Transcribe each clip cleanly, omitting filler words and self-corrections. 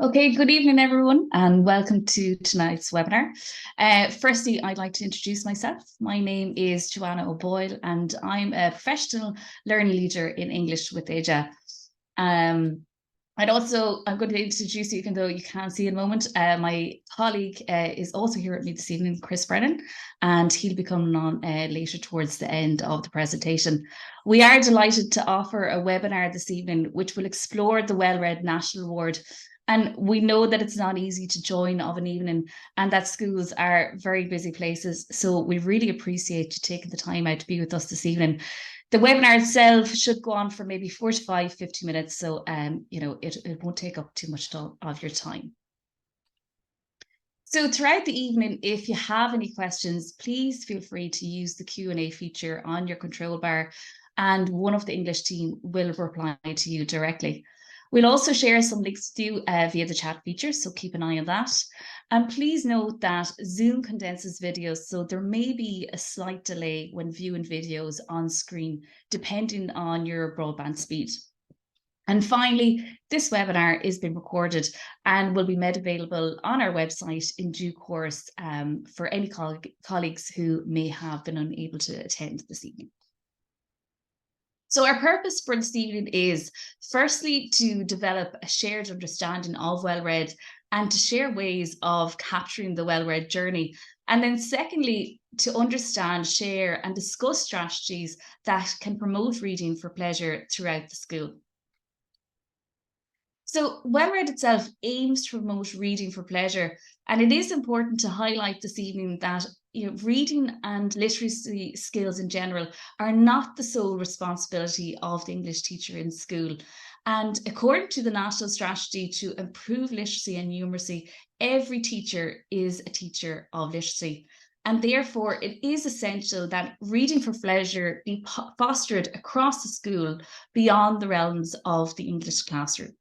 Okay, good evening, everyone, and welcome to tonight's webinar. Firstly, I'd like to introduce myself. My name is Joanna O'Boyle, and I'm a professional learning leader in English with AJA. I'm going to introduce you, even though you can't see in a moment. My colleague is also here with me this evening, Chris Brennan, and he'll be coming on later towards the end of the presentation. We are delighted to offer a webinar this evening, which will explore the Wellread National Award. And we know that it's not easy to join of an evening and that schools are very busy places. So we really appreciate you taking the time out to be with us this evening. The webinar itself should go on for maybe 45, 50 minutes. So, it won't take up too much of your time. So throughout the evening, if you have any questions, please feel free to use the Q&A feature on your control bar and one of the English team will reply to you directly. We'll also share some links with you via the chat feature, so keep an eye on that. And please note that Zoom condenses videos, so there may be a slight delay when viewing videos on screen, depending on your broadband speed. And finally, this webinar is being recorded and will be made available on our website in due course for any colleagues who may have been unable to attend this evening. So our purpose for this evening is firstly to develop a shared understanding of Wellread and to share ways of capturing the Wellread journey. And then secondly, to understand, share and discuss strategies that can promote reading for pleasure throughout the school. So Wellread itself aims to promote reading for pleasure, and it is important to highlight this evening that reading and literacy skills in general are not the sole responsibility of the English teacher in school. And according to the National Strategy to Improve Literacy and Numeracy, every teacher is a teacher of literacy. And therefore, it is essential that reading for pleasure be fostered across the school beyond the realms of the English classroom.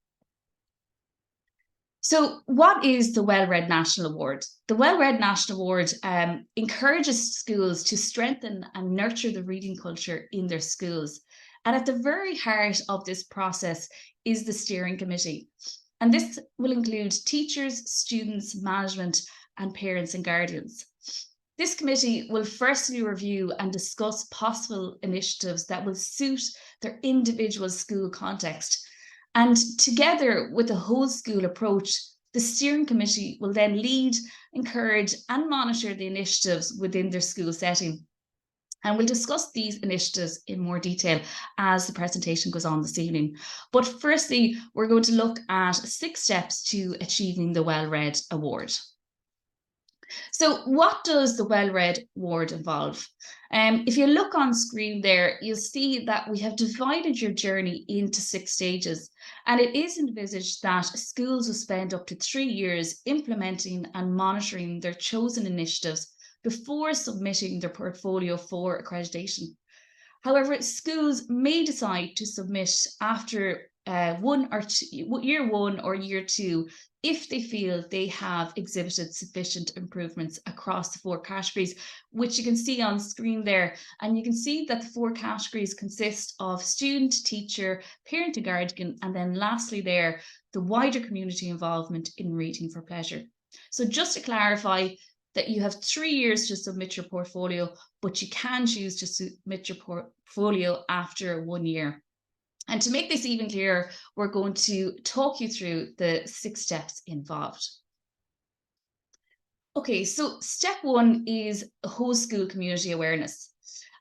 So what is the Wellread National Award? The Wellread National Award encourages schools to strengthen and nurture the reading culture in their schools. And at the very heart of this process is the steering committee. And this will include teachers, students, management, and parents and guardians. This committee will firstly review and discuss possible initiatives that will suit their individual school context. And together with a whole school approach, the steering committee will then lead, encourage and monitor the initiatives within their school setting. And we'll discuss these initiatives in more detail as the presentation goes on this evening. But firstly, we're going to look at 6 steps to achieving the Wellread Award. So what does the Wellread Award involve? If you look on screen there, you'll see that we have divided your journey into 6 stages. And it is envisaged that schools will spend up to 3 years implementing and monitoring their chosen initiatives before submitting their portfolio for accreditation. However, schools may decide to submit after year 1 or year 2 if they feel they have exhibited sufficient improvements across the 4 categories, which you can see on screen there. And you can see that the 4 categories consist of student, teacher, parent and guardian, and then lastly there, the wider community involvement in reading for pleasure. So just to clarify, that you have 3 years to submit your portfolio, but you can choose to submit your portfolio after 1 year. And to make this even clearer, we're going to talk you through the 6 steps involved. Okay, so step 1 is whole school community awareness.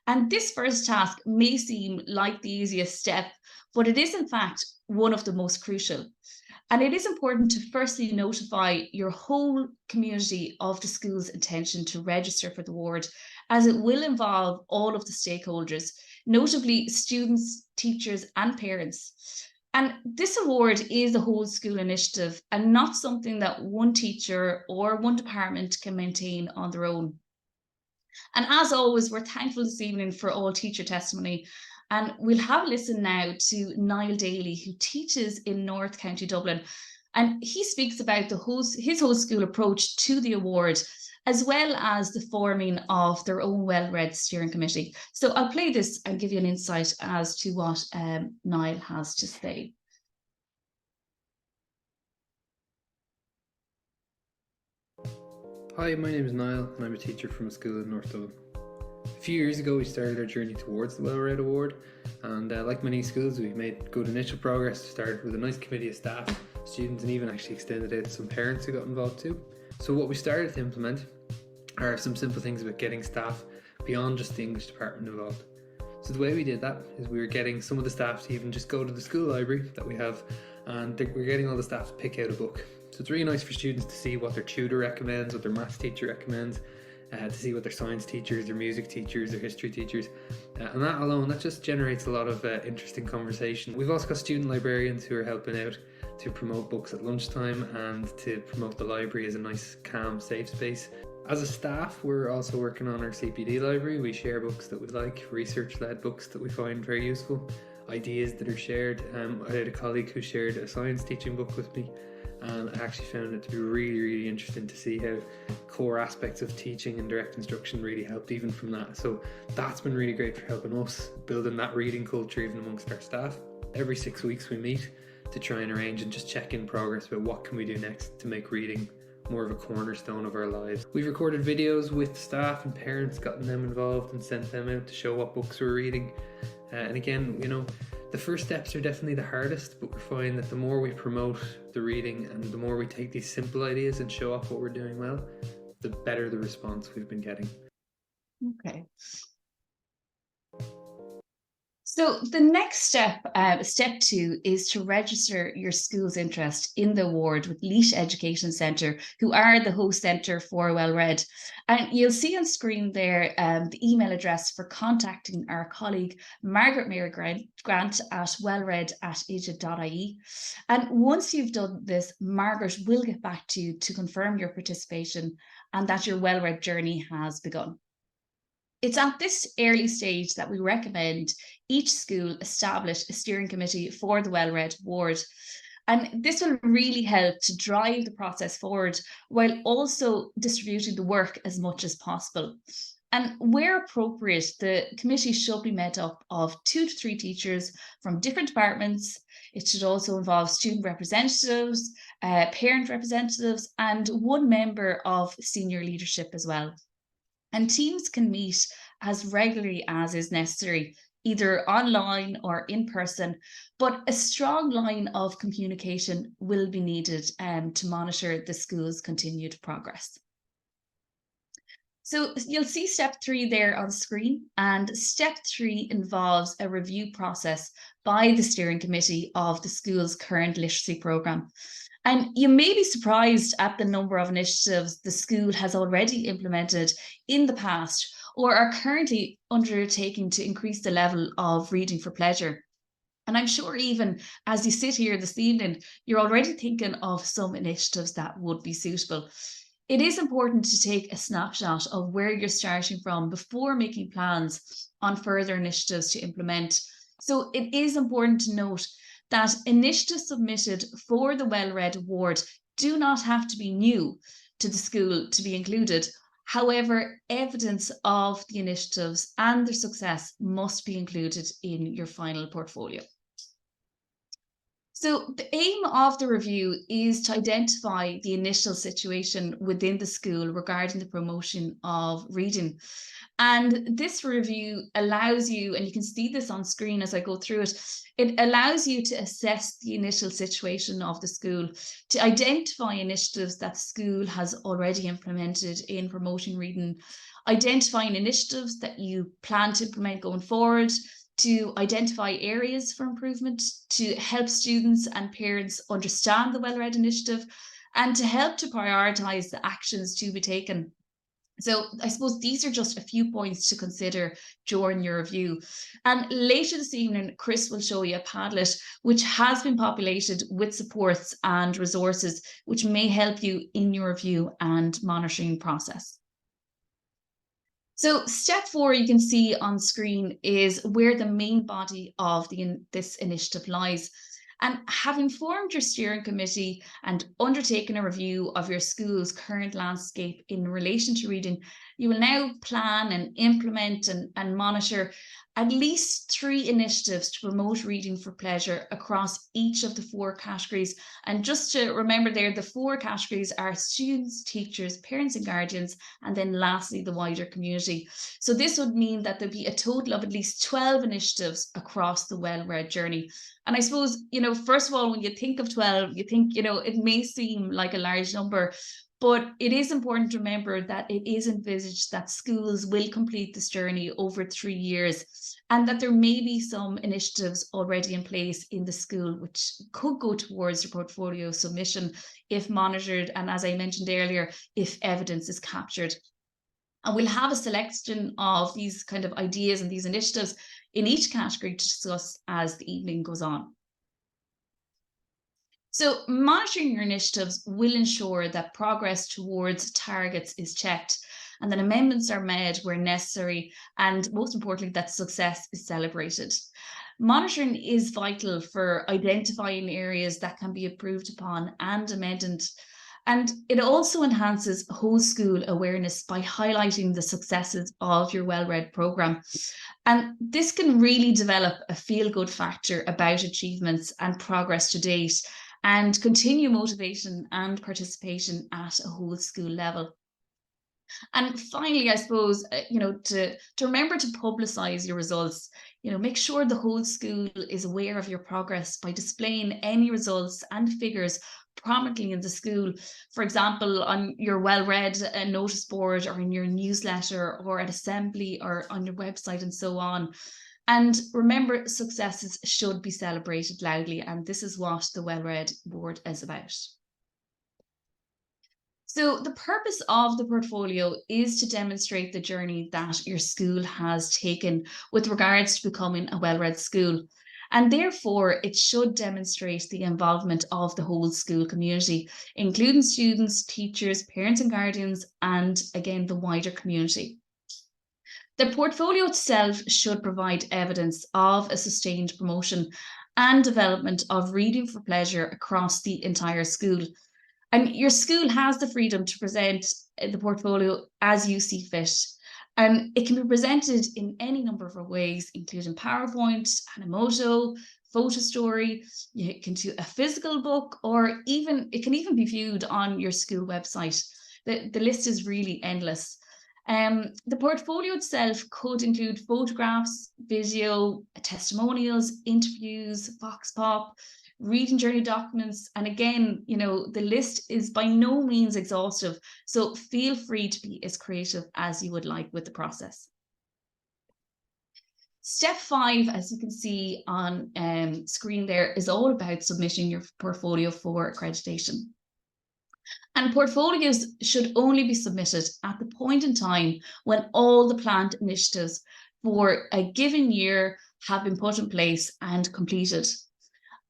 And this first task may seem like the easiest step, but it is in fact one of the most crucial. And it is important to firstly notify your whole community of the school's intention to register for the award, as it will involve all of the stakeholders, notably students, teachers and parents. And this award is a whole school initiative and not something that one teacher or one department can maintain on their own. And as always, we're thankful this evening for all teacher testimony. And we'll have a listen now to Niall Daly, who teaches in North County Dublin. And he speaks about his whole school approach to the award, as well as the forming of their own Wellread steering committee. So I'll play this and give you an insight as to what Niall has to say. Hi, my name is Niall and I'm a teacher from a school in North Dublin. A few years ago we started our journey towards the Wellread Award, and like many schools we made good initial progress. Started with a nice committee of staff, students, and even actually extended it to some parents who got involved too. So what we started to implement are some simple things about getting staff beyond just the English department involved. So the way we did that is we were getting some of the staff to even just go to the school library that we have, and we're getting all the staff to pick out a book. So it's really nice for students to see what their tutor recommends, what their maths teacher recommends, to see what their science teachers, their music teachers, their history teachers, and that alone, that just generates a lot of interesting conversation. We've also got student librarians who are helping out to promote books at lunchtime and to promote the library as a nice, calm, safe space. As a staff, we're also working on our CPD library. We share books that we like, research-led books that we find very useful, ideas that are shared. I had a colleague who shared a science teaching book with me, and I actually found it to be really interesting to see how core aspects of teaching and direct instruction really helped even from that. So that's been really great for helping us building that reading culture even amongst our staff. Every 6 weeks we meet to try and arrange and just check in progress about what can we do next to make reading more of a cornerstone of our lives. We've recorded videos with staff and parents, gotten them involved and sent them out to show what books we're reading. And again, the first steps are definitely the hardest, but we're finding that the more we promote the reading and the more we take these simple ideas and show off what we're doing well, the better the response we've been getting. Okay. So the next step, step 2, is to register your school's interest in the award with Laois Education Centre, who are the host centre for Wellread. And you'll see on screen there the email address for contacting our colleague Margaret Mayer Grant at wellread@egypt.ie. And once you've done this, Margaret will get back to you to confirm your participation and that your Wellread journey has begun. It's at this early stage that we recommend each school establish a steering committee for the Wellread Award. And this will really help to drive the process forward while also distributing the work as much as possible. And where appropriate, the committee should be made up of 2 to 3 teachers from different departments. It should also involve student representatives, parent representatives, and 1 member of senior leadership as well. And teams can meet as regularly as is necessary, either online or in person, but a strong line of communication will be needed to monitor the school's continued progress. So you'll see step 3 there on screen, and step 3 involves a review process by the steering committee of the school's current literacy programme. And you may be surprised at the number of initiatives the school has already implemented in the past or are currently undertaking to increase the level of reading for pleasure. And I'm sure even as you sit here this evening, you're already thinking of some initiatives that would be suitable. It is important to take a snapshot of where you're starting from before making plans on further initiatives to implement. So it is important to note that initiatives submitted for the Wellread Award do not have to be new to the school to be included. However, evidence of the initiatives and their success must be included in your final portfolio. So the aim of the review is to identify the initial situation within the school regarding the promotion of reading. And this review allows you, and you can see this on screen as I go through it, it allows you to assess the initial situation of the school, to identify initiatives that the school has already implemented in promoting reading, identifying initiatives that you plan to implement going forward, to identify areas for improvement, to help students and parents understand the Wellread initiative, and to help to prioritise the actions to be taken. So I suppose these are just a few points to consider during your review. And later this evening, Chris will show you a Padlet which has been populated with supports and resources which may help you in your review and monitoring process. So step 4 you can see on screen is where the main body of this initiative lies. And having formed your steering committee and undertaken a review of your school's current landscape in relation to reading, you will now plan and implement and monitor at least 3 initiatives to promote reading for pleasure across each of the 4 categories. And just to remember there, the 4 categories are students, teachers, parents and guardians, and then lastly, the wider community. So this would mean that there'd be a total of at least 12 initiatives across the Wellread journey. And I suppose, first of all, when you think of 12, you think, it may seem like a large number, but it is important to remember that it is envisaged that schools will complete this journey over 3 years, and that there may be some initiatives already in place in the school which could go towards your portfolio submission if monitored, and as I mentioned earlier, if evidence is captured. And we'll have a selection of these kind of ideas and these initiatives in each category to discuss as the evening goes on. So monitoring your initiatives will ensure that progress towards targets is checked and that amendments are made where necessary, and most importantly, that success is celebrated. Monitoring is vital for identifying areas that can be improved upon and amended. And it also enhances whole school awareness by highlighting the successes of your Wellread programme. And this can really develop a feel-good factor about achievements and progress to date, and continue motivation and participation at a whole school level. And finally, I suppose, to remember to publicize your results, make sure the whole school is aware of your progress by displaying any results and figures prominently in the school. For example, on your Wellread notice board, or in your newsletter, or at assembly, or on your website, and so on. And remember, successes should be celebrated loudly, and this is what the Wellread board is about. So the purpose of the portfolio is to demonstrate the journey that your school has taken with regards to becoming a Wellread school. And therefore, it should demonstrate the involvement of the whole school community, including students, teachers, parents and guardians, and again, the wider community. The portfolio itself should provide evidence of a sustained promotion and development of reading for pleasure across the entire school. And your school has the freedom to present the portfolio as you see fit. And it can be presented in any number of ways, including PowerPoint, Animoto, photo story. You can do a physical book, or it can even be viewed on your school website. The list is really endless. The portfolio itself could include photographs, video, testimonials, interviews, vox pop, reading journey documents. And again, the list is by no means exhaustive, so feel free to be as creative as you would like with the process. Step 5, as you can see on screen there, is all about submitting your portfolio for accreditation. And portfolios should only be submitted at the point in time when all the planned initiatives for a given year have been put in place and completed.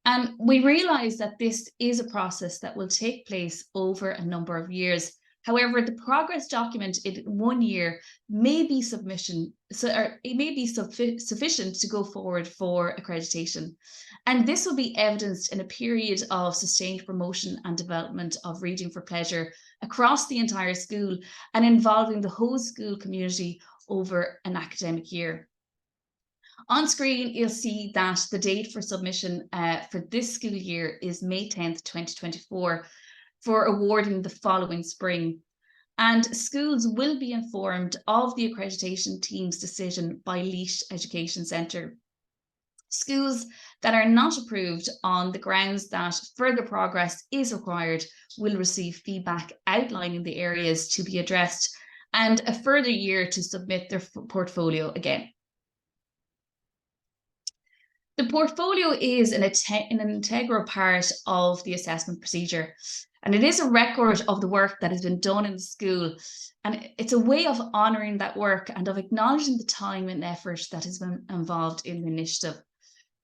And we realise that this is a process that will take place over a number of years. However, the progress document in 1 year may be sufficient to go forward for accreditation. And this will be evidenced in a period of sustained promotion and development of reading for pleasure across the entire school and involving the whole school community over an academic year. On screen, you'll see that the date for submission for this school year is May 10th, 2024, for awarding the following spring. And schools will be informed of the accreditation team's decision by Laois Education Centre. Schools that are not approved on the grounds that further progress is required will receive feedback outlining the areas to be addressed and a further year to submit their portfolio again. The portfolio is an integral part of the assessment procedure, and it is a record of the work that has been done in the school, and it's a way of honouring that work and of acknowledging the time and effort that has been involved in the initiative.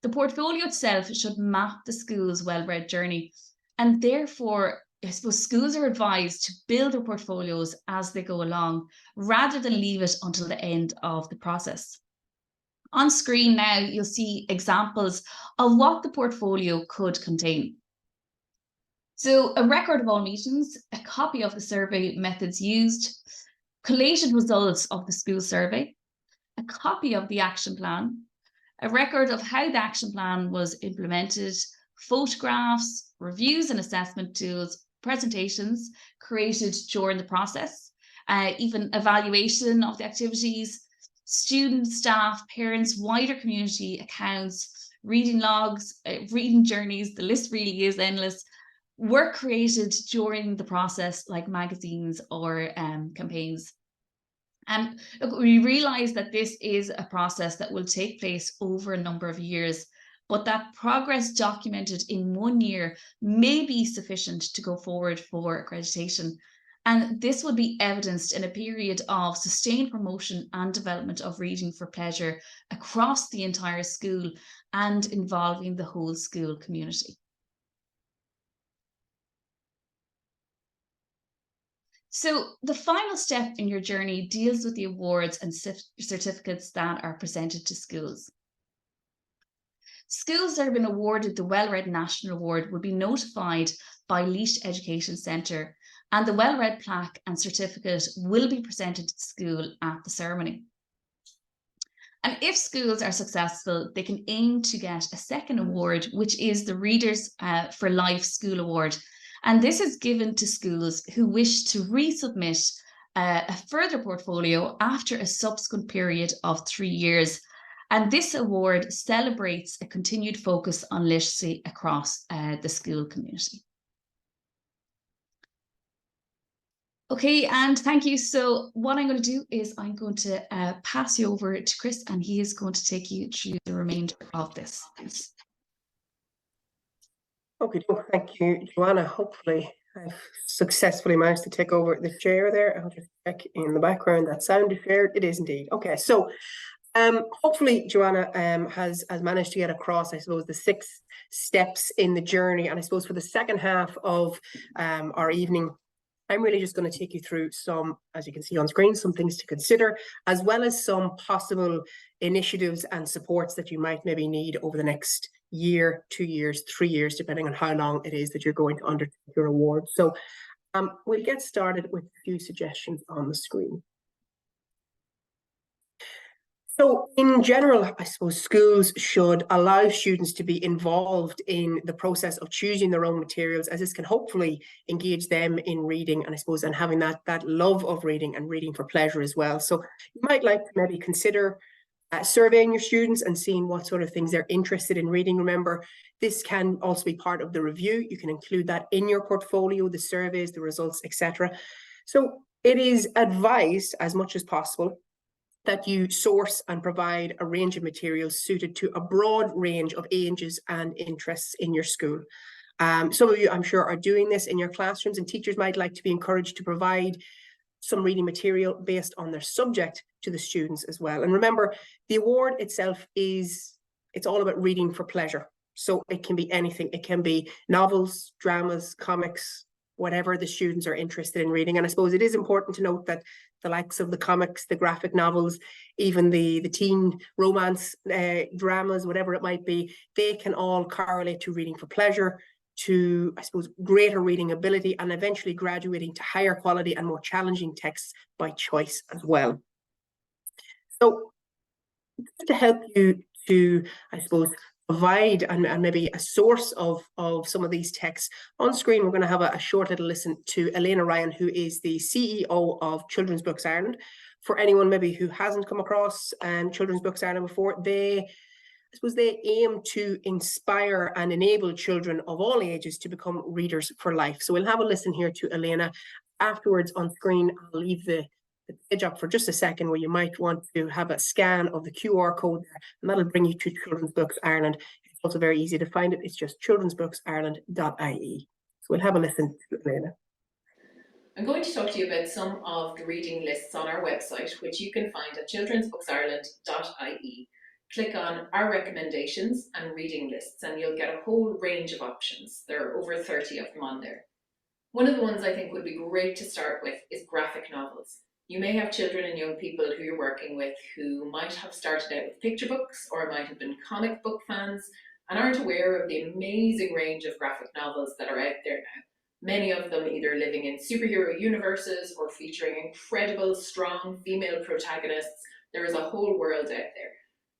The portfolio itself should map the school's Wellread journey, and therefore, I suppose schools are advised to build their portfolios as they go along, rather than leave it until the end of the process. On screen now, you'll see examples of what the portfolio could contain. So a record of all meetings, a copy of the survey methods used, collated results of the school survey, a copy of the action plan, a record of how the action plan was implemented, photographs, reviews and assessment tools, presentations created during the process, even evaluation of the activities, students, staff, parents, wider community accounts, reading logs, reading journeys. The list really is endless. Work created during the process, like magazines or campaigns. And look, we realize that this is a process that will take place over a number of years, but that progress documented in 1 year may be sufficient to go forward for accreditation. And this will be evidenced in a period of sustained promotion and development of reading for pleasure across the entire school and involving the whole school community. So the final step in your journey deals with the awards and certificates that are presented to schools. Schools that have been awarded the Wellread National Award will be notified by Laois Education Centre, and the Wellread plaque and certificate will be presented to the school at the ceremony. And if schools are successful, they can aim to get a second award, which is the Readers for Life School Award. And this is given to schools who wish to resubmit a further portfolio after a subsequent period of 3 years. And this award celebrates a continued focus on literacy across the school community. Okay, and thank you. So what I'm going to do is I'm going to pass you over to Chris, and he is going to take you through the remainder of this. Thanks. Okay, thank you, Joanna. Hopefully I've successfully managed to take over the chair there. I'll just check in the background that sound is shared. It is indeed. Okay, so hopefully Joanna has managed to get across, I suppose, the 6 steps in the journey. And I suppose for the second half of our evening, I'm really just going to take you through some, as you can see on screen, some things to consider, as well as some possible initiatives and supports that you might maybe need over the next year, 2 years, 3 years, depending on how long it is that you're going to undertake your award. So we'll get started with a few suggestions on the screen. So in general, I suppose schools should allow students to be involved in the process of choosing their own materials, as this can hopefully engage them in reading, and I suppose, and having that love of reading and reading for pleasure as well. So you might like to maybe consider surveying your students and seeing what sort of things they're interested in reading. Remember, this can also be part of the review. You can include that in your portfolio, the surveys, the results, etc. So it is advised as much as possible that you source and provide a range of materials suited to a broad range of ages and interests in your school. Some of you, I'm sure, are doing this in your classrooms, and teachers might like to be encouraged to provide some reading material based on their subject to the students as well. And remember, the award itself it's all about reading for pleasure. So it can be anything. It can be novels, dramas, comics, whatever the students are interested in reading. And I suppose it is important to note that the likes of the comics, the graphic novels, even the teen romance dramas, whatever it might be, they can all correlate to reading for pleasure, to, I suppose, greater reading ability, and eventually graduating to higher quality and more challenging texts by choice as well. So to help you to, I suppose, provide and maybe a source of some of these texts, on screen we're going to have a short little listen to Elena Ryan, who is the CEO of Children's Books Ireland. For anyone maybe who hasn't come across Children's Books Ireland before, I suppose they aim to inspire and enable children of all ages to become readers for life. So we'll have a listen here to Elena. Afterwards on screen, I'll leave the page up for just a second, where you might want to have a scan of the QR code there, and that'll bring you to Children's Books Ireland. It's also very easy to find it. It's just children'sbooksireland.ie. So we'll have a listen to Elena. I'm going to talk to you about some of the reading lists on our website, which you can find at children'sbooksireland.ie. Click on our recommendations and reading lists, and you'll get a whole range of options. There are over 30 of them on there. One of the ones I think would be great to start with is graphic novels. You may have children and young people who you're working with who might have started out with picture books, or might have been comic book fans and aren't aware of the amazing range of graphic novels that are out there now. Many of them either living in superhero universes or featuring incredible, strong female protagonists, There is a whole world out there.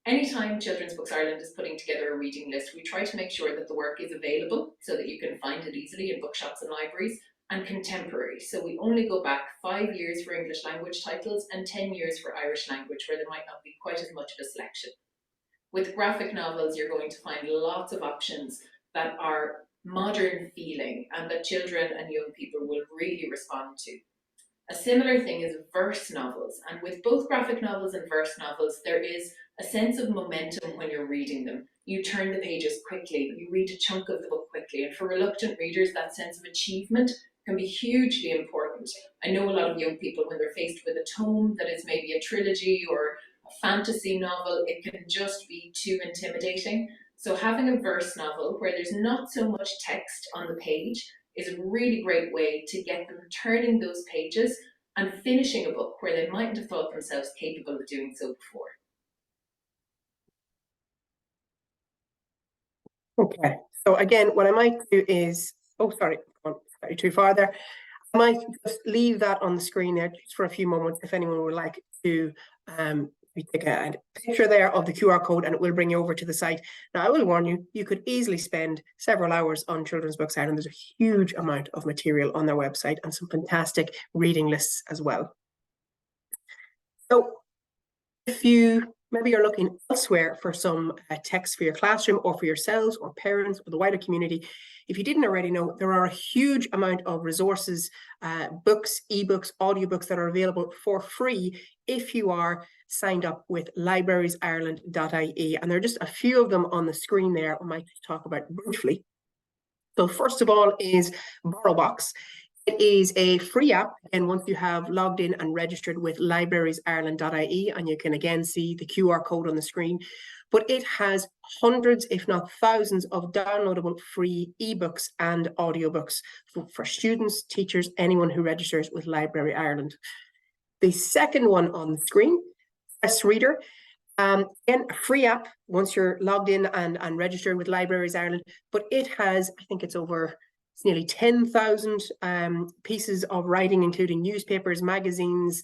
Anytime Children's Books Ireland is putting together a reading list, we try to make sure that the work is available so that you can find it easily in bookshops and libraries, and contemporary. So we only go back 5 years for English language titles and 10 years for Irish language, where there might not be quite as much of a selection. With graphic novels, you're going to find lots of options that are modern feeling and that children and young people will really respond to. A similar thing is verse novels, and with both graphic novels and verse novels, there is a sense of momentum when you're reading them. You turn the pages quickly, you read a chunk of the book quickly, and for reluctant readers, that sense of achievement can be hugely important. I know a lot of young people, when they're faced with a tome that is maybe a trilogy or a fantasy novel, it can just be too intimidating. So having a verse novel where there's not so much text on the page is a really great way to get them turning those pages and finishing a book where they mightn't have thought themselves capable of doing so before. Okay, so again, what I might do is, oh, sorry, slightly too far there. I might just leave that on the screen there just for a few moments if anyone would like to take a picture there of the QR code, and it will bring you over to the site. Now, I will warn you, you could easily spend several hours on Children's Books Ireland. There's a huge amount of material on their website and some fantastic reading lists as well. So if you maybe you're looking elsewhere for some text for your classroom or for yourselves or parents or the wider community, if you didn't already know, there are a huge amount of resources, books, ebooks, audiobooks that are available for free if you are signed up with librariesireland.ie. And there are just a few of them on the screen there I might talk about briefly. So first of all is BorrowBox. It is a free app, and once you have logged in and registered with librariesireland.ie, and you can again see the QR code on the screen, but it has hundreds, if not thousands, of downloadable free ebooks and audiobooks for students, teachers, anyone who registers with Library Ireland. The second one on the screen, Press Reader. Again, a free app once you're logged in and registered with Libraries Ireland, but it has, I think it's nearly 10,000 pieces of writing, including newspapers, magazines,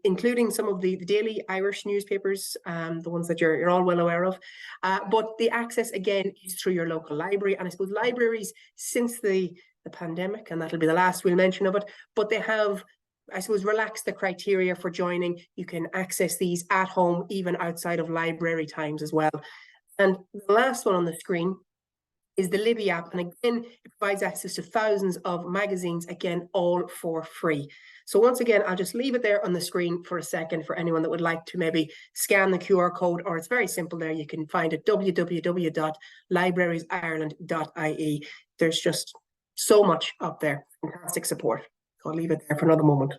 including some of the daily Irish newspapers, the ones that you're all well aware of. But the access, again, is through your local library. And I suppose libraries, since the pandemic, and that'll be the last we'll mention of it, but they have, I suppose, relaxed the criteria for joining. You can access these at home, even outside of library times as well. And the last one on the screen is the Libby app. And again, it provides access to thousands of magazines, again, all for free. So once again, I'll just leave it there on the screen for a second for anyone that would like to maybe scan the QR code, or it's very simple there. You can find it www.librariesireland.ie. There's just so much up there. Fantastic support. So I'll leave it there for another moment.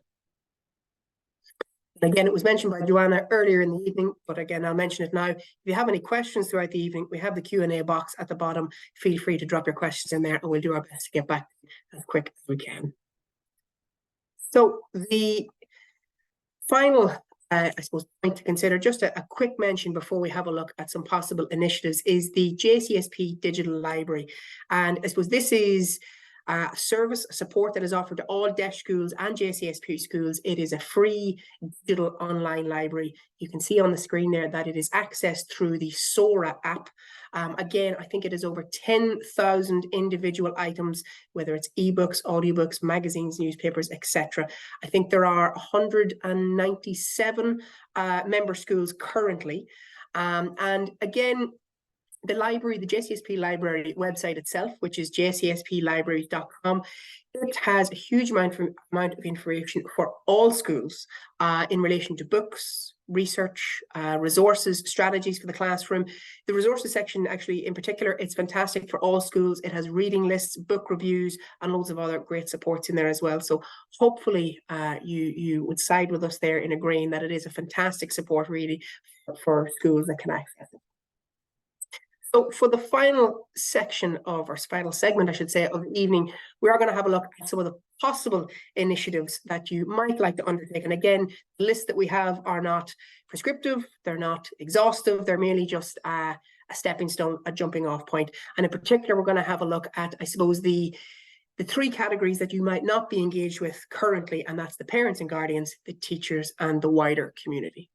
And again, it was mentioned by Joanna earlier in the evening, but again, I'll mention it now. If you have any questions throughout the evening, we have the Q&A box at the bottom. Feel free to drop your questions in there, and we'll do our best to get back as quick as we can. So the final, I suppose, point to consider, just a quick mention before we have a look at some possible initiatives, is the JCSP Digital Library. And I suppose this is service support that is offered to all DESH schools and JCSP schools. It is a free digital online library. You can see on the screen there that it is accessed through the Sora app. Again, I think it is over 10,000 individual items, whether it's ebooks, audiobooks, magazines, newspapers, etc. I think there are 197 member schools currently. And again, the library, the JCSP library website itself, which is jcsplibraries.com, it has a huge amount of information for all schools in relation to books, research, resources, strategies for the classroom. The resources section, actually, in particular, it's fantastic for all schools. It has reading lists, book reviews, and loads of other great supports in there as well. So hopefully you would side with us there in agreeing that it is a fantastic support, really, for schools that can access it. So for the final section of our final segment, I should say, of the evening, we are going to have a look at some of the possible initiatives that you might like to undertake. And again, the lists that we have are not prescriptive, they're not exhaustive, they're merely just a stepping stone, a jumping off point. And in particular, we're going to have a look at, I suppose, the three categories that you might not be engaged with currently, and that's the parents and guardians, the teachers, and the wider community.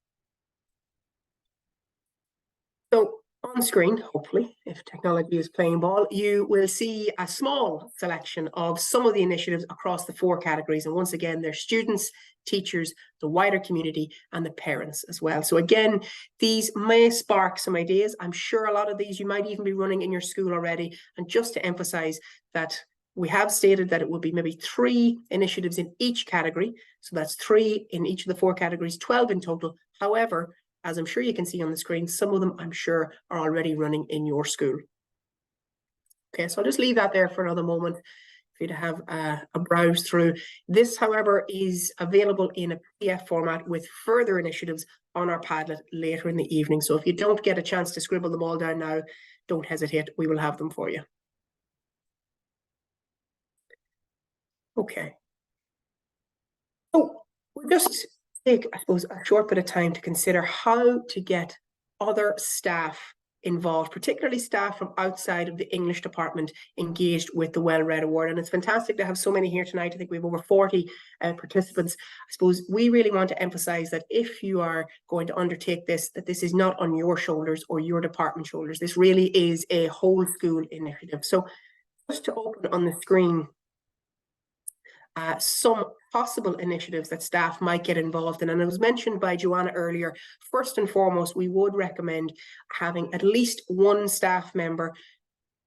So on screen, hopefully, if technology is playing ball, you will see a small selection of some of the initiatives across the 4 categories. And once again, they're students, teachers, the wider community, and the parents as well. So again, these may spark some ideas. I'm sure a lot of these you might even be running in your school already. And just to emphasize that we have stated that it will be maybe 3 initiatives in each category. So that's 3 in each of the 4 categories, 12 in total. However, as I'm sure you can see on the screen, some of them I'm sure are already running in your school. Okay, so I'll just leave that there for another moment for you to have a browse through. This, however, is available in a PDF format with further initiatives on our Padlet later in the evening. So if you don't get a chance to scribble them all down now, don't hesitate, we will have them for you. Okay. So we'll just take, I suppose, a short bit of time to consider how to get other staff involved, particularly staff from outside of the English department engaged with the Wellread Award. And it's fantastic to have so many here tonight. I think we have over 40 participants. I suppose we really want to emphasize that if you are going to undertake this, that this is not on your shoulders or your department shoulders. This really is a whole school initiative. So just to open on the screen some possible initiatives that staff might get involved in. And it was mentioned by Joanna earlier, first and foremost, we would recommend having at least one staff member,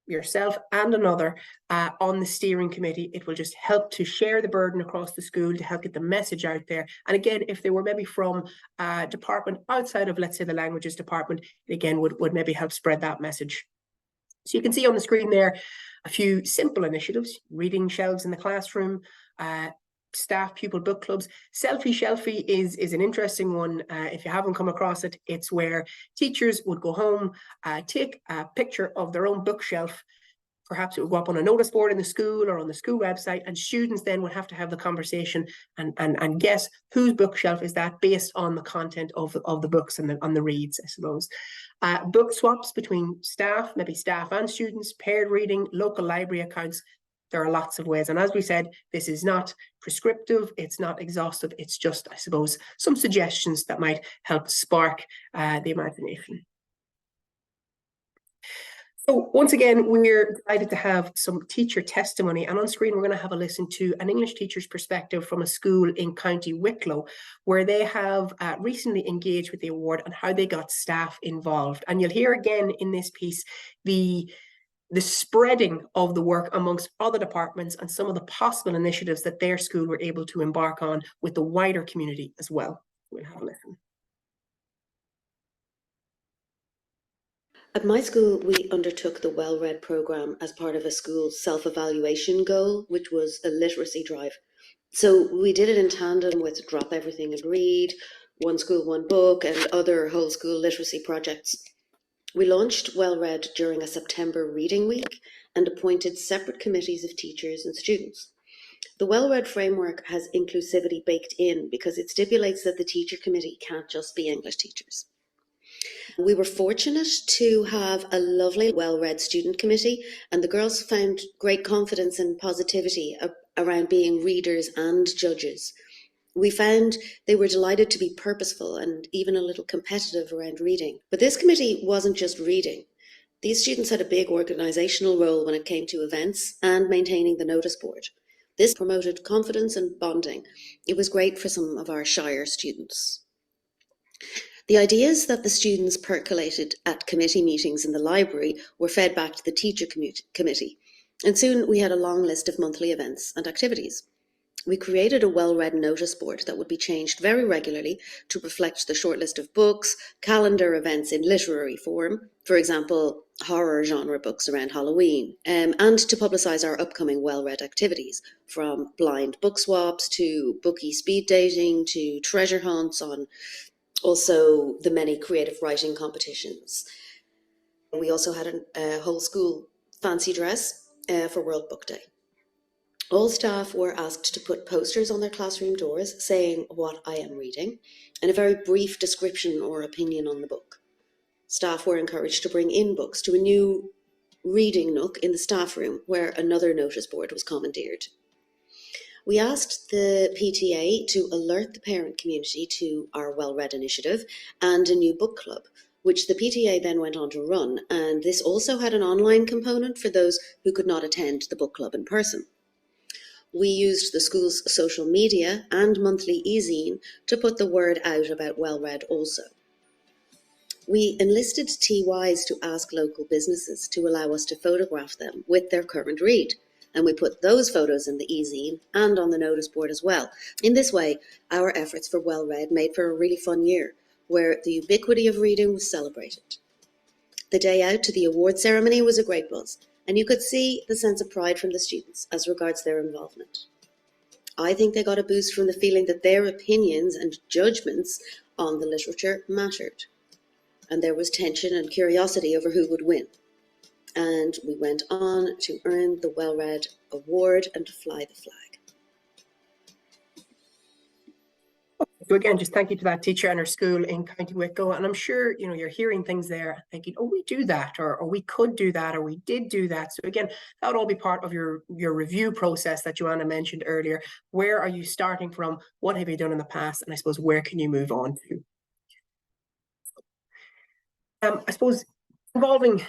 yourself and another, on the steering committee. It will just help to share the burden across the school, to help get the message out there. And again, if they were maybe from a department outside of, let's say, the languages department, it again would maybe help spread that message. So you can see on the screen there a few simple initiatives: reading shelves in the classroom, staff pupil book clubs. Selfie Shelfie is an interesting one. If you haven't come across it, it's where teachers would go home, take a picture of their own bookshelf. Perhaps it would go up on a notice board in the school or on the school website, and students then would have to have the conversation and guess whose bookshelf is that based on the content of the books and on the reads, I suppose. Book swaps between staff, maybe staff and students, paired reading, local library accounts. There are lots of ways. And as we said, this is not prescriptive, it's not exhaustive, it's just, I suppose, some suggestions that might help spark the imagination. So once again, we're delighted to have some teacher testimony, and on screen we're going to have a listen to an English teacher's perspective from a school in County Wicklow, where they have recently engaged with the award and how they got staff involved. And you'll hear again in this piece the spreading of the work amongst other departments and some of the possible initiatives that their school were able to embark on with the wider community as well. We'll have a listen. At my school, we undertook the Wellread programme as part of a school's self-evaluation goal, which was a literacy drive. So we did it in tandem with Drop Everything and Read, One School, One Book, and other whole school literacy projects. We launched Wellread during a September reading week and appointed separate committees of teachers and students. The Wellread framework has inclusivity baked in because it stipulates that the teacher committee can't just be English teachers. We were fortunate to have a lovely Wellread student committee, and the girls found great confidence and positivity around being readers and judges. We found they were delighted to be purposeful and even a little competitive around reading. But this committee wasn't just reading. These students had a big organisational role when it came to events and maintaining the notice board. This promoted confidence and bonding. It was great for some of our shyer students. The ideas that the students percolated at committee meetings in the library were fed back to the teacher committee, and soon we had a long list of monthly events and activities. We created a Wellread notice board that would be changed very regularly to reflect the short list of books, calendar events in literary form, for example, horror genre books around Halloween, and to publicise our upcoming Wellread activities, from blind book swaps to bookie speed dating to treasure hunts, on also the many creative writing competitions. We also had a whole school fancy dress for World Book Day. All staff were asked to put posters on their classroom doors saying what I am reading and a very brief description or opinion on the book. Staff were encouraged to bring in books to a new reading nook in the staff room where another notice board was commandeered. We asked the PTA to alert the parent community to our Wellread initiative and a new book club. which the PTA then went on to run, and this also had an online component for those who could not attend the book club in person. We used the school's social media and monthly e-zine to put the word out about Wellread also. We enlisted TYs to ask local businesses to allow us to photograph them with their current read, and we put those photos in the e-zine and on the notice board as well. In this way, our efforts for Wellread made for a really fun year, where the ubiquity of reading was celebrated. The day out to the award ceremony was a great buzz, and you could see the sense of pride from the students as regards their involvement. I think they got a boost from the feeling that their opinions and judgments on the literature mattered, and there was tension and curiosity over who would win. And we went on to earn the Wellread Award and to fly the flag. So again, just thank you to that teacher and her school in County Wicklow. And I'm sure, you're hearing things there thinking, oh, we do that, or we could do that, or we did do that. So again, that would all be part of your review process that Joanna mentioned earlier. Where are you starting from? What have you done in the past? And I suppose, where can you move on to? I suppose involving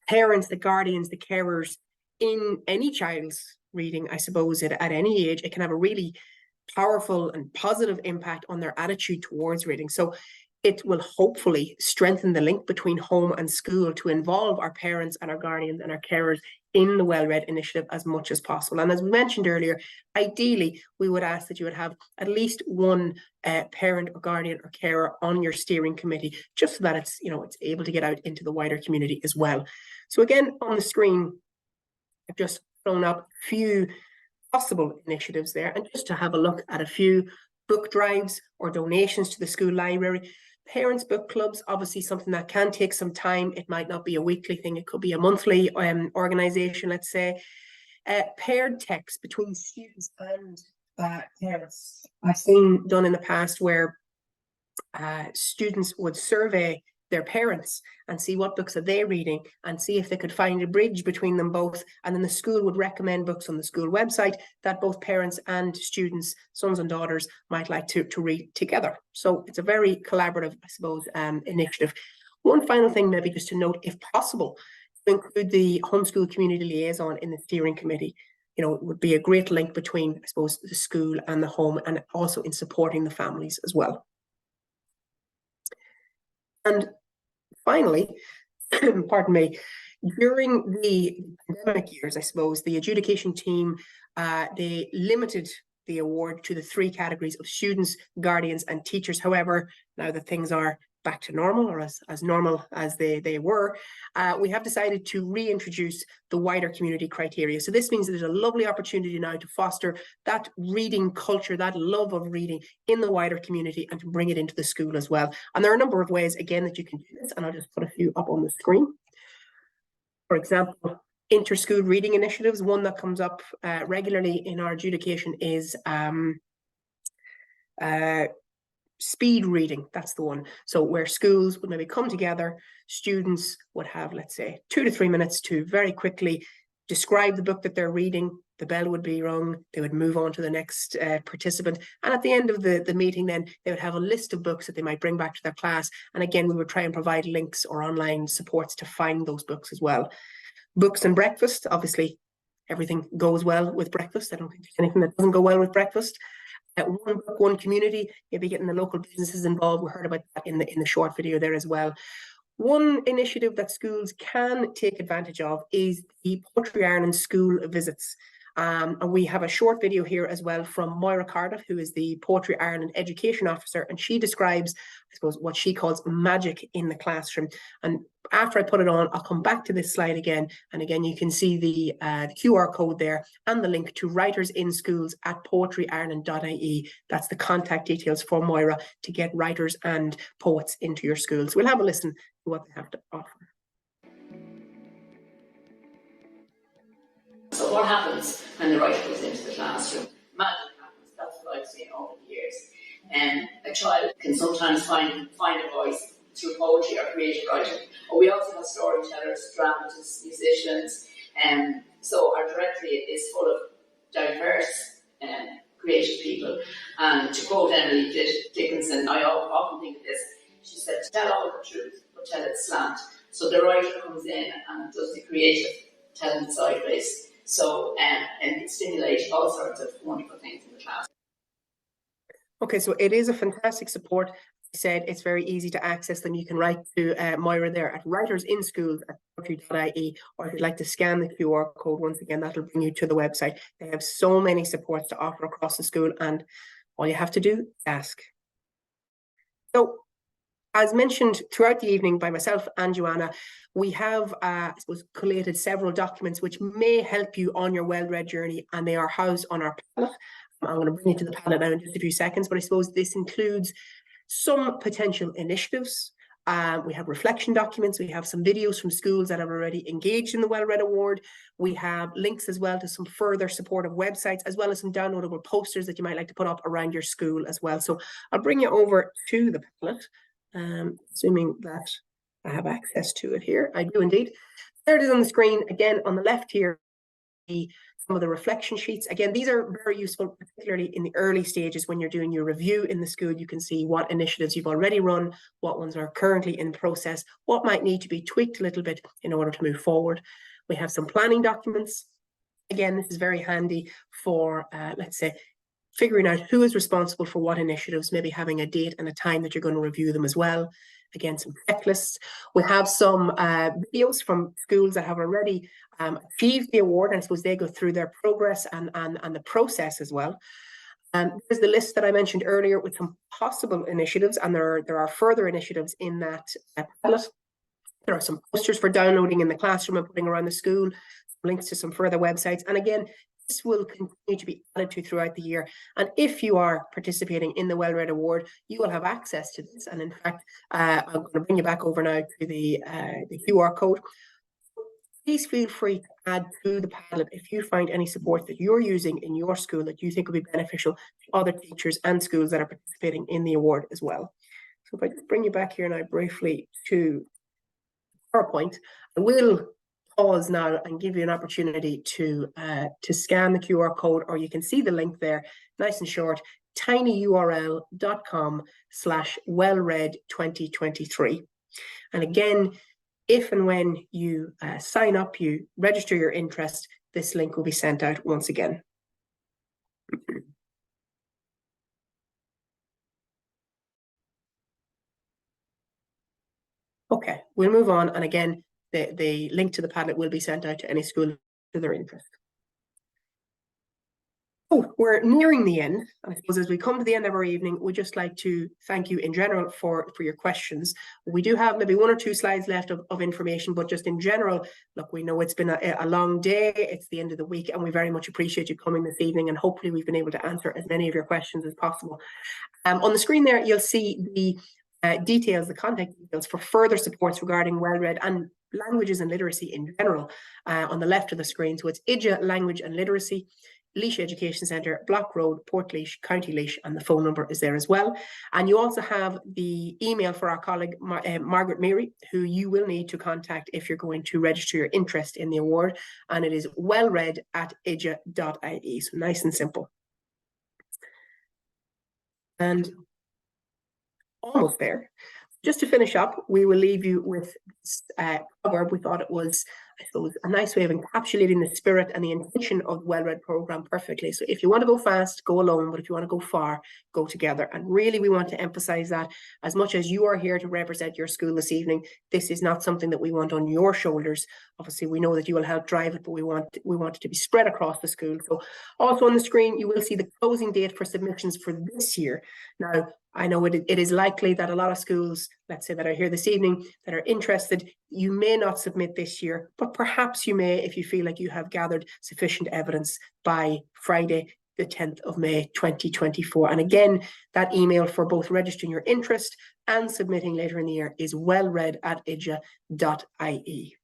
parents, the guardians, the carers in any child's reading, I suppose at any age, it can have a really powerful and positive impact on their attitude towards reading. So it will hopefully strengthen the link between home and school to involve our parents and our guardians and our carers in the Wellread initiative as much as possible. And as we mentioned earlier, ideally, we would ask that you would have at least one parent or guardian or carer on your steering committee, just so that it's able to get out into the wider community as well. So again, on the screen, I've just thrown up a few possible initiatives there, and just to have a look at a few: book drives or donations to the school library, parents book clubs, obviously something that can take some time. It might not be a weekly thing, it could be a monthly organization, let's say. Paired texts between students and parents. I've seen done in the past where students would survey their parents and see what books are they reading, and see if they could find a bridge between them both, and then the school would recommend books on the school website that both parents and students, sons and daughters, might like to read together. So it's a very collaborative, I suppose, initiative. One final thing maybe just to note, if possible, to include the homeschool community liaison in the steering committee. It would be a great link between, I suppose, the school and the home, and also in supporting the families as well. And finally, pardon me, during the pandemic years, I suppose, the adjudication team, they limited the award to the 3 categories of students, guardians and teachers. However, now that things are back to normal, or as normal as they were, we have decided to reintroduce the wider community criteria. So this means that there's a lovely opportunity now to foster that reading culture, that love of reading in the wider community, and to bring it into the school as well. And there are a number of ways, again, that you can do this, and I'll just put a few up on the screen. For example, inter-school reading initiatives. One that comes up regularly in our adjudication is speed reading. That's the one. So where schools would maybe come together, students would have, let's say, 2 to 3 minutes to very quickly describe the book that they're reading. The bell would be rung, they would move on to the next participant, and at the end of the meeting then they would have a list of books that they might bring back to their class, and again we would try and provide links or online supports to find those books as well. Books and breakfast, obviously everything goes well with breakfast. I don't think there's anything that doesn't go well with breakfast. One book, one community, maybe getting the local businesses involved. We heard about that in the short video there as well. One initiative that schools can take advantage of is the Poetry Ireland school visits. And we have a short video here as well from Moira Cardiff, who is the Poetry Ireland Education Officer, and she describes, I suppose, what she calls magic in the classroom. And after I put it on, I'll come back to this slide again, and again you can see the QR code there and the link to Writers in Schools at poetryireland.ie. That's the contact details for Moira to get writers and poets into your schools. We'll have a listen to what they have to offer. So what happens when the writer goes into the classroom? Magic happens. That's what I've seen over the years. A child can sometimes find a voice through poetry or creative writing. Or we also have storytellers, dramatists, musicians. So our directory is full of diverse creative people. And to quote Emily Dickinson, I often think of this. She said, "Tell all the truth, but tell it slant. So the writer comes in and does the creative, telling it sideways. So, and it stimulates all sorts of wonderful things in the class. Okay, so it is a fantastic support. I said it's very easy to access them. You can write to Moira there at writersinschools@poetry.ie, or if you'd like to scan the QR code, once again, that'll bring you to the website. They have so many supports to offer across the school, and all you have to do is ask. So, as mentioned throughout the evening by myself and Joanna, we have, I suppose, collated several documents which may help you on your Wellread journey, and they are housed on our Padlet. I'm going to bring you to the Padlet now in just a few seconds, but I suppose this includes some potential initiatives. We have reflection documents. We have some videos from schools that have already engaged in the Wellread Award. We have links as well to some further supportive websites, as well as some downloadable posters that you might like to put up around your school as well. So I'll bring you over to the Padlet, assuming that I have access to it here. I do indeed. There it is on the screen. Again, on the left here, some of the reflection sheets. Again, these are very useful, particularly in the early stages when you're doing your review in the school. You can see what initiatives you've already run, what ones are currently in process, what might need to be tweaked a little bit in order to move forward. We have some planning documents. Again, this is very handy for, let's say, figuring out who is responsible for what initiatives, maybe having a date and a time that you're going to review them as well. Again, some checklists. We have some videos from schools that have already achieved the award, and I suppose they go through their progress and the process as well. There's the list that I mentioned earlier with some possible initiatives, and there are further initiatives in that Padlet. There are some posters for downloading in the classroom and putting around the school, links to some further websites, and again, this will continue to be added to throughout the year. And if you are participating in the Wellread Award, you will have access to this. And in fact, I'm going to bring you back over now to the QR code. Please feel free to add to the Padlet if you find any support that you're using in your school that you think would be beneficial to other teachers and schools that are participating in the award as well. So if I just bring you back here now briefly to PowerPoint, I will pause now and give you an opportunity to scan the QR code, or you can see the link there, nice and short, tinyurl.com/wellread2023. And again, if and when you sign up, you register your interest, this link will be sent out once again. Okay, we'll move on, and again, the link to the Padlet will be sent out to any school to their interest. Oh, we're nearing the end. I suppose as we come to the end of our evening, we'd just like to thank you in general for your questions. We do have maybe 1 or 2 slides left of information, but just in general, look, we know it's been a long day. It's the end of the week, and we very much appreciate you coming this evening, and hopefully we've been able to answer as many of your questions as possible. On the screen there, you'll see the details, the contact details for further supports regarding Wellread and languages and literacy in general on the left of the screen. So it's IDGA Language and Literacy, Laois Education Centre, Block Road, Portlaoise, County Laois, and the phone number is there as well. And you also have the email for our colleague Margaret Meary, who you will need to contact if you're going to register your interest in the award, and it is wellread@idga.ie. So nice and simple. And almost there. Just to finish up, we will leave you with this proverb. We thought it was, I suppose, a nice way of encapsulating the spirit and the intention of the Wellread programme perfectly. So if you want to go fast, go alone, but if you want to go far, go together. And really, we want to emphasise that as much as you are here to represent your school this evening, this is not something that we want on your shoulders. Obviously, we know that you will help drive it, but we want it to be spread across the school. So also on the screen, you will see the closing date for submissions for this year. Now, I know it is likely that a lot of schools, let's say, that are here this evening that are interested, you may not submit this year, but perhaps you may if you feel like you have gathered sufficient evidence by Friday, the 10th of May, 2024. And again, that email for both registering your interest and submitting later in the year is wellread@idga.ie.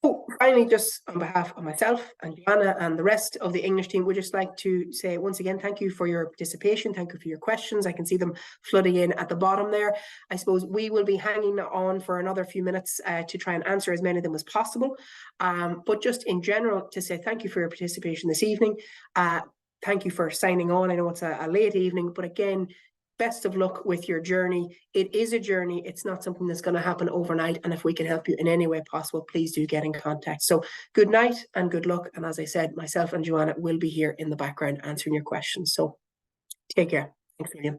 Oh, finally, just on behalf of myself and Joanna and the rest of the English team, we'd just like to say once again, thank you for your participation. Thank you for your questions. I can see them flooding in at the bottom there. I suppose we will be hanging on for another few minutes to try and answer as many of them as possible. But just in general, to say thank you for your participation this evening. Thank you for signing on. I know it's a late evening, but again, best of luck with your journey. It is a journey. It's not something that's going to happen overnight. And if we can help you in any way possible, please do get in contact. So good night and good luck. And as I said, myself and Joanna will be here in the background answering your questions. So take care. Thanks, William.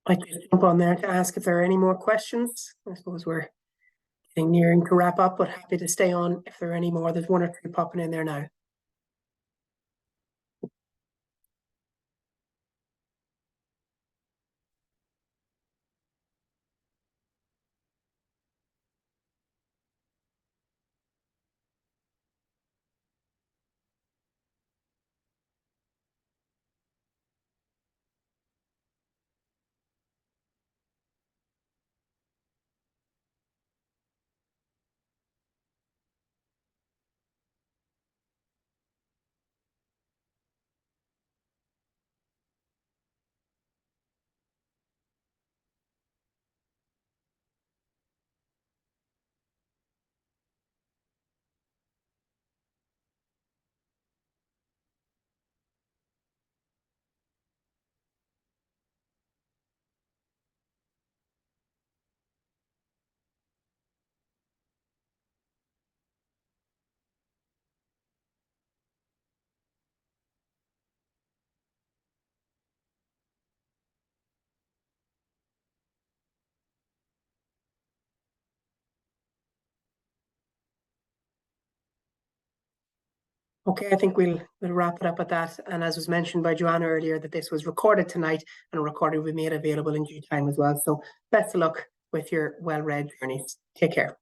I just jump on there to ask if there are any more questions. I suppose we're getting nearing to wrap up, but happy to stay on if there are any more. There's one or two popping in there now. Okay, I think we'll wrap it up at that. And as was mentioned by Joanna earlier, that this was recorded tonight, and a recording will be made available in due time as well. So best of luck with your well-read journeys. Take care.